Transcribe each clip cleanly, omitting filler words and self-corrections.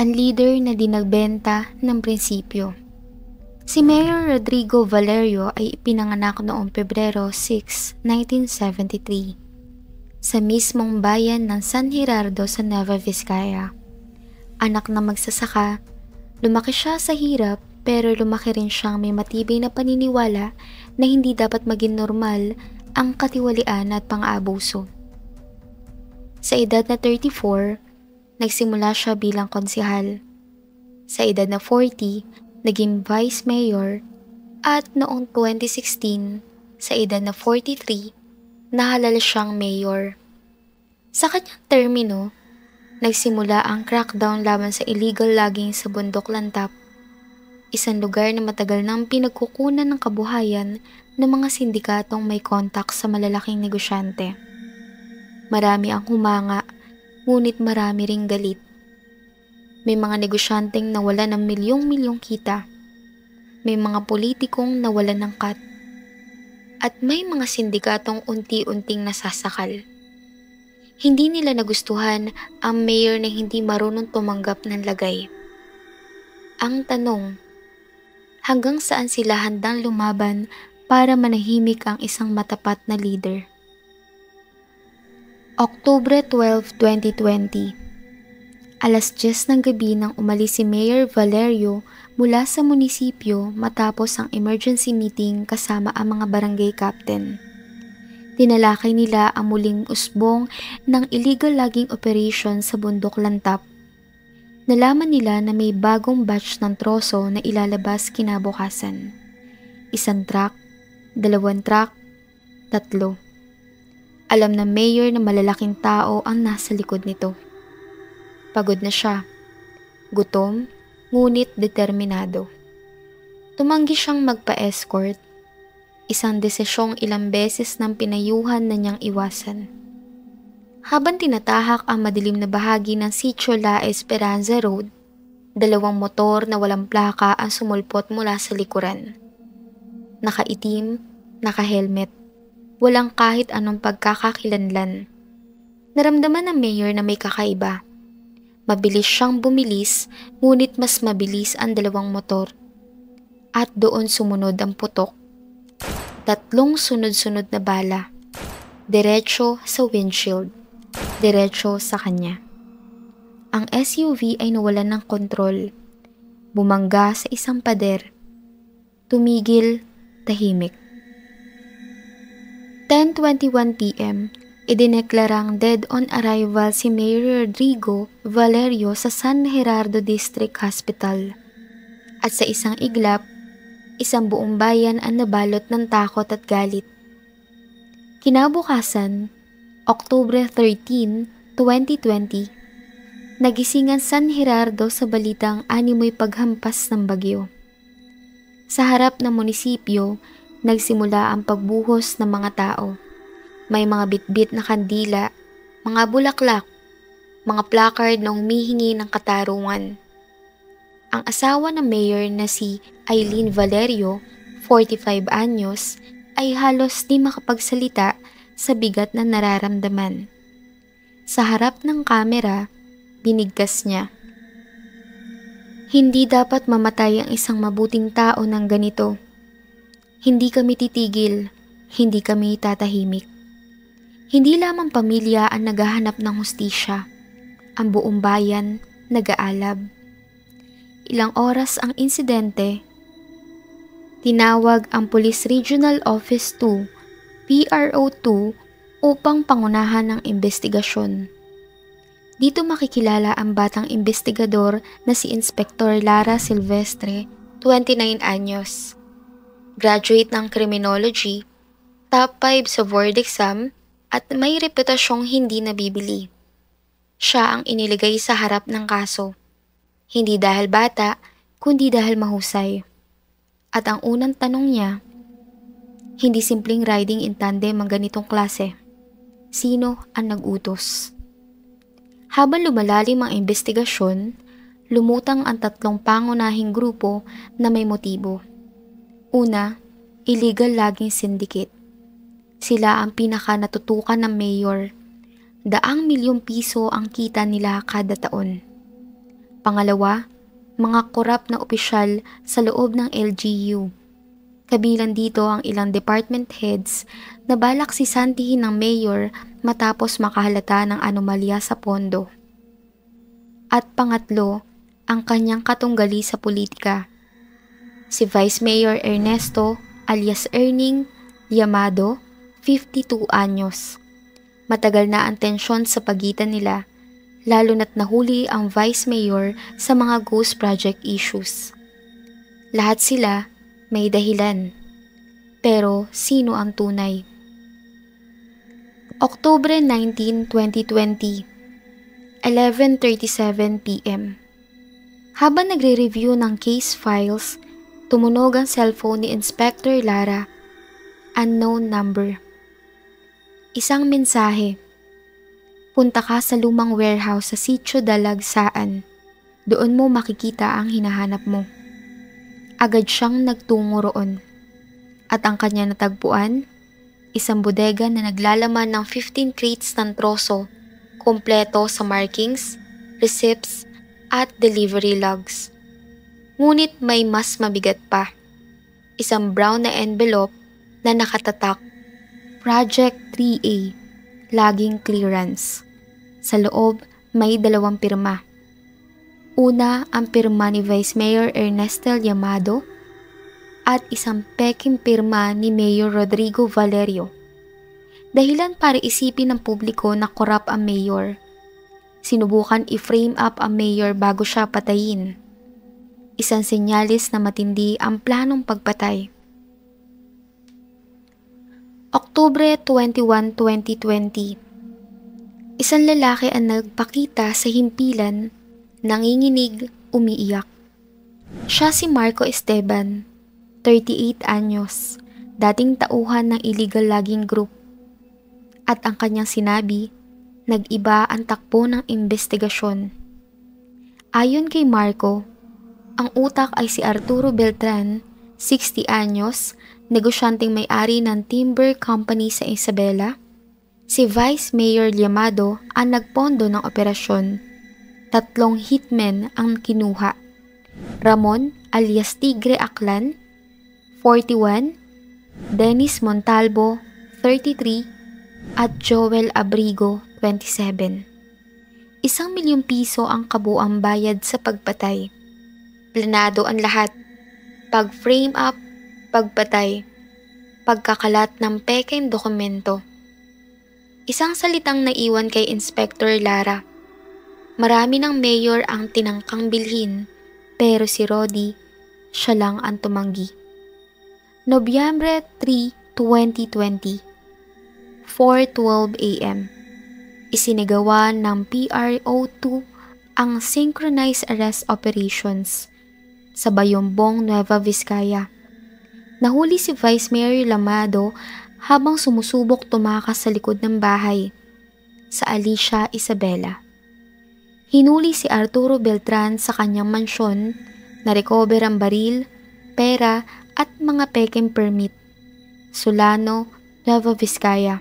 ang leader na di nagbenta ng prinsipyo. Si Mayor Rodrigo Valerio ay ipinanganak noong Pebrero 6, 1973 sa mismong bayan ng San Gerardo sa Nueva Vizcaya. Anak na magsasaka, lumaki siya sa hirap pero lumaki rin siyang may matibay na paniniwala na hindi dapat maging normal ang katiwalian at pang-aabuso. Sa edad na 34, nagsimula siya bilang konsehal. Sa edad na 40, naging vice mayor at noong 2016, sa edad na 43, nahalal siyang mayor. Sa kanyang termino, nagsimula ang crackdown laban sa illegal logging sa Bundok Lantap, isang lugar na matagal nang pinagkukunan ng kabuhayan ng mga sindikatong may kontak sa malalaking negosyante. Marami ang humanga, ngunit marami ring galit. May mga negosyanteng nawalan ng milyong-milyong kita. May mga politikong nawalan ng cut. At may mga sindikatong unti-unting nasasakal. Hindi nila nagustuhan ang mayor na hindi marunong tumanggap ng lagay. Ang tanong, hanggang saan sila handang lumaban para manahimik ang isang matapat na leader? Oktubre 12, 2020. Alas 10 ng gabi nang umalis si Mayor Valerio mula sa munisipyo matapos ang emergency meeting kasama ang mga barangay captain. Tinalakay nila ang muling usbong ng illegal logging operation sa Bundok Lantap. Nalaman nila na may bagong batch ng troso na ilalabas kinabukasan. 1 truck, 2 truck, 3. Alam ng mayor na malalaking tao ang nasa likod nito. Pagod na siya, gutom, ngunit determinado. Tumanggi siyang magpa-escort, isang desisyong ilang beses nang pinayuhan na niyang iwasan. Habang tinatahak ang madilim na bahagi ng Sitio La Esperanza Road, 2 motor na walang plaka ang sumulpot mula sa likuran. Nakaitim, naka-helmet, walang kahit anong pagkakakilanlan. Naramdaman ng mayor na may kakaiba. Mabilis siyang bumilis, ngunit mas mabilis ang 2 motor. At doon sumunod ang putok. 3 sunod-sunod na bala. Diretso sa windshield. Diretso sa kanya. Ang SUV ay nawalan ng kontrol. Bumangga sa isang pader. Tumigil, tahimik. 10:21 p.m. Idineklarang dead on arrival si Mayor Rodrigo Valerio sa San Gerardo District Hospital. At sa isang iglap, isang buong bayan ang nabalot ng takot at galit. Kinabukasan, Oktubre 13, 2020, nagising ang San Gerardo sa balitang animoy paghampas ng bagyo. Sa harap ng munisipyo, nagsimula ang pagbuhos ng mga tao. May mga bitbit na kandila, mga bulaklak, mga placard na humihingi ng katarungan. Ang asawa ng mayor na si Eileen Valerio, 45 anyos, ay halos di makapagsalita sa bigat na nararamdaman. Sa harap ng kamera, binigkas niya. Hindi dapat mamatay ang isang mabuting tao ng ganito. Hindi kami titigil, hindi kami tatahimik. Hindi lamang pamilya ang naghahanap ng hustisya, ang buong bayan nag-aalab. Ilang oras ang insidente, tinawag ang Police Regional Office 2, PRO2 upang pangunahan ng investigasyon. Dito makikilala ang batang investigador na si Inspektor Lara Silvestre, 29 anyos. Graduate ng Criminology, top 5 sa board exam, at may reputasyong hindi nabibili. Siya ang iniligay sa harap ng kaso. Hindi dahil bata, kundi dahil mahusay. At ang unang tanong niya, hindi simpleng riding in tandem ang ganitong klase. Sino ang nag-utos? Habang lumalalim ang investigasyon, lumutang ang 3 pangunahing grupo na may motibo. Una, illegal logging syndicate. Sila ang pinaka natutukan ng mayor. 100 milyong piso ang kita nila kada taon. Pangalawa, mga korap na opisyal sa loob ng LGU. Kabilang dito ang ilang department heads na balak sisantihin ng mayor matapos makahalata ng anomalya sa pondo. At pangatlo, ang kanyang katunggali sa politika. Si Vice Mayor Ernesto alias Erning Llamado, 52 anyos. Matagal na ang tensyon sa pagitan nila, lalo na't nahuli ang Vice Mayor sa mga ghost project issues. Lahat sila may dahilan. Pero sino ang tunay? Oktubre 19, 2020, 11:37 p.m. Habang nagre-review ng case files, tumunog ang cellphone ni Inspector Lara. Unknown number. Isang mensahe. Punta ka sa lumang warehouse sa Sitio Dalagsaan. Doon mo makikita ang hinahanap mo. Agad siyang nagtungo roon. At ang kanya natagpuan, isang bodega na naglalaman ng 15 crates ng troso, kompleto sa markings, receipts, at delivery logs. Ngunit may mas mabigat pa. Isang brown na envelope na nakatatak, Project 3A, laging clearance. Sa loob, may 2 pirma. Una, ang pirma ni Vice Mayor Ernesto Llamado at isang peking pirma ni Mayor Rodrigo Valerio. Dahilan para isipin ng publiko na korap ang mayor. Sinubukan i-frame up ang mayor bago siya patayin. Isang senyalis na matindi ang planong pagpatay. Oktubre 21, 2020. Isang lalaki ang nagpakita sa himpilan, nanginginig, umiiyak. Siya si Marco Esteban, 38 anyos, dating tauhan ng illegal logging group. At ang kanyang sinabi, nag-iba ang takbo ng investigasyon. Ayon kay Marco, ang utak ay si Arturo Beltran, 60 anyos, negosyanteng may-ari ng timber company sa Isabela. Si Vice Mayor Llamado ang nagpondo ng operasyon. 3 hitmen ang kinuha. Ramon alias Tigre Aklan, 41, Dennis Montalvo, 33, at Joel Abrigo, 27. 1 milyong piso ang kabuang bayad sa pagpatay. Planado ang lahat. Pag-frame up, pagpatay, pagkakalat ng pekeng dokumento. Isang salitang naiwan kay Inspector Lara. Marami ng mayor ang tinangkang bilhin, pero si Rodi, siya lang ang tumanggi. Nobyembre 3, 2020, 4:12 a.m. Isinagawa ng PRO2 ang Synchronized Arrest Operations sa Bayombong, Nueva Vizcaya. Nahuli si Vice Mayor Llamado habang sumusubok tumakas sa likod ng bahay sa Alicia, Isabela. Hinuli si Arturo Beltran sa kanyang mansyon, na-recover ang baril, pera at mga peking permit. Solano, Nueva Vizcaya.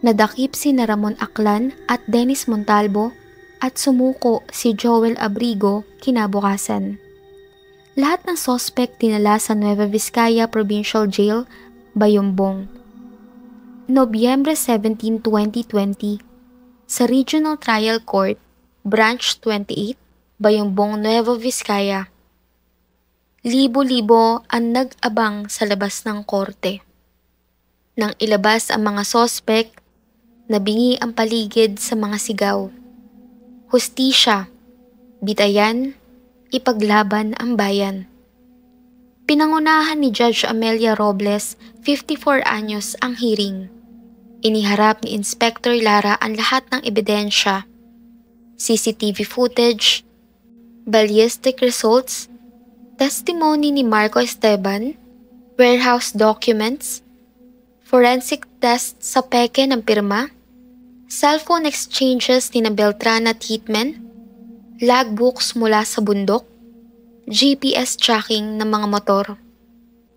Nadakip si Ramon Aklan at Dennis Montalvo at sumuko si Joel Abrigo kinabukasan. Lahat ng sospek dinala sa Nueva Vizcaya Provincial Jail, Bayombong. Nobyembre 17, 2020, sa Regional Trial Court, Branch 28, Bayombong, Nueva Vizcaya. Libo-libo ang nag-abang sa labas ng korte. Nang ilabas ang mga sospek, nabingi ang paligid sa mga sigaw. Hustisya, bitayan, ipaglaban ang bayan. Pinangunahan ni Judge Amelia Robles, 54 anyos, ang hearing. Iniharap ni Inspector Lara ang lahat ng ebidensya, CCTV footage, ballistic results, testimony ni Marco Esteban, warehouse documents, forensic test sa peke ng pirma, cellphone exchanges ni Beltran at hitmen, logbooks mula sa bundok, GPS tracking ng mga motor.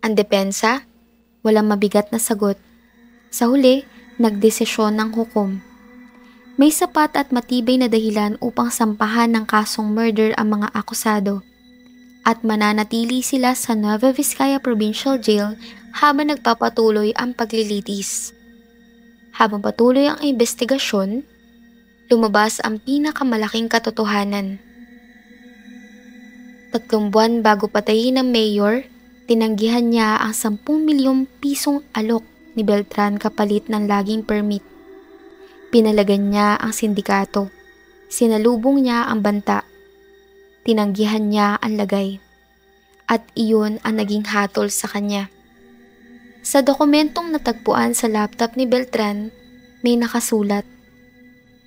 Ang depensa, walang mabigat na sagot. Sa huli, nagdesisyon ng hukom. May sapat at matibay na dahilan upang sampahan ng kasong murder ang mga akusado at mananatili sila sa Nueva Vizcaya Provincial Jail habang nagpapatuloy ang paglilitis. Habang patuloy ang investigasyon, lumabas ang pinakamalaking katotohanan. 3 buwan bago patayin ng mayor, tinanggihan niya ang 10 milyong pisong alok ni Beltran kapalit ng laging permit. Pinalagan niya ang sindikato. Sinalubong niya ang banta. Tinanggihan niya ang lagay. At iyon ang naging hatol sa kanya. Sa dokumentong natagpuan sa laptop ni Beltran, may nakasulat,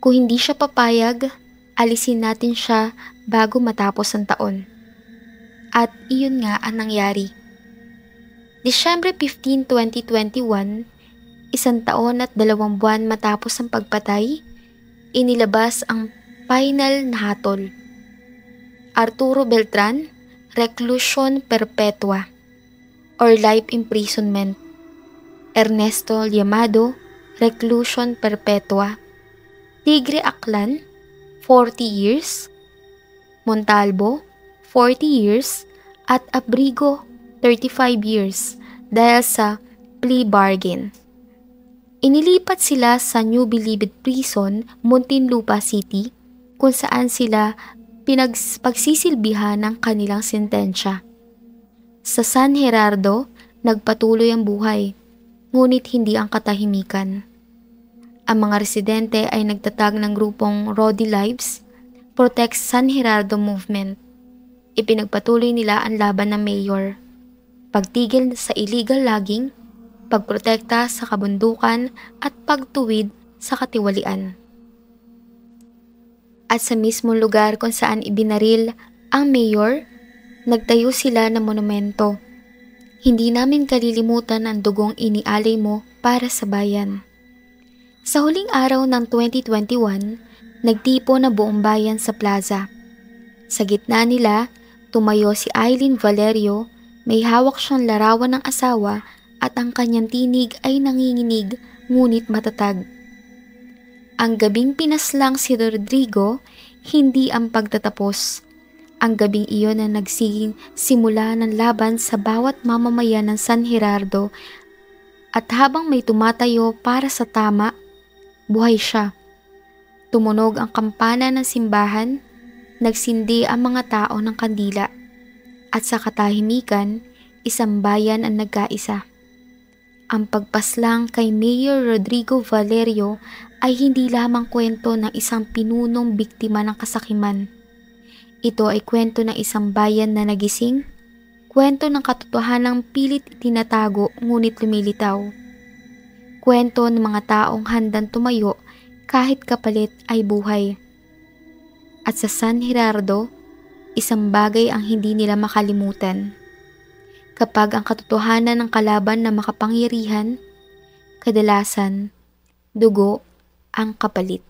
"Kung hindi siya papayag, alisin natin siya bago matapos ang taon." At iyon nga ang nangyari. Disyembre 15, 2021, 1 taon at 2 buwan matapos ang pagpatay, inilabas ang final na hatol. Arturo Beltran, reclusion perpetua or life imprisonment. Ernesto Llamado, reclusion perpetua. Tigre Aklan, 40 years. Montalvo, 40 years. At Abrigo, 35 years dahil sa plea bargain. Inilipat sila sa New Bilibid Prison, Muntinlupa City, kung saan sila pagsisilbihan ng kanilang sentensya. Sa San Gerardo, nagpatuloy ang buhay, ngunit hindi ang katahimikan. Ang mga residente ay nagtatag ng grupong Rodi Lives, Protect San Gerardo Movement. Ipinagpatuloy nila ang laban ng mayor, pagtigil sa illegal logging, pagprotekta sa kabundukan at pagtuwid sa katiwalian. At sa mismong lugar kung saan ibinaril ang mayor, nagtayo sila ng monumento. Hindi namin kalilimutan ang dugong inialay mo para sa bayan. Sa huling araw ng 2021, nagtipo na buong bayan sa plaza. Sa gitna nila, tumayo si Eileen Valerio, may hawak siyang larawan ng asawa at ang kanyang tinig ay nanginginig ngunit matatag. Ang gabing pinaslang si Rodrigo, hindi ang pagtatapos. Ang gabing iyon na nagsiging simula ng laban sa bawat mamamayan ng San Gerardo at habang may tumatayo para sa tama, buhay siya. Tumunog ang kampana ng simbahan, nagsindi ang mga tao ng kandila at sa katahimikan, isang bayan ang nagkaisa. Ang pagpaslang kay Mayor Rodrigo Valerio ay hindi lamang kwento ng isang pinunong biktima ng kasakiman. Ito ay kwento ng isang bayan na nagising, kwento ng katotohanang pilit itinatago ngunit lumilitaw. Kwento ng mga taong handang tumayo kahit kapalit ay buhay. At sa San Gerardo, isang bagay ang hindi nila makalimutan. Kapag ang katotohanan ng kalaban na makapangyarihan, kadalasan, dugo ang kapalit.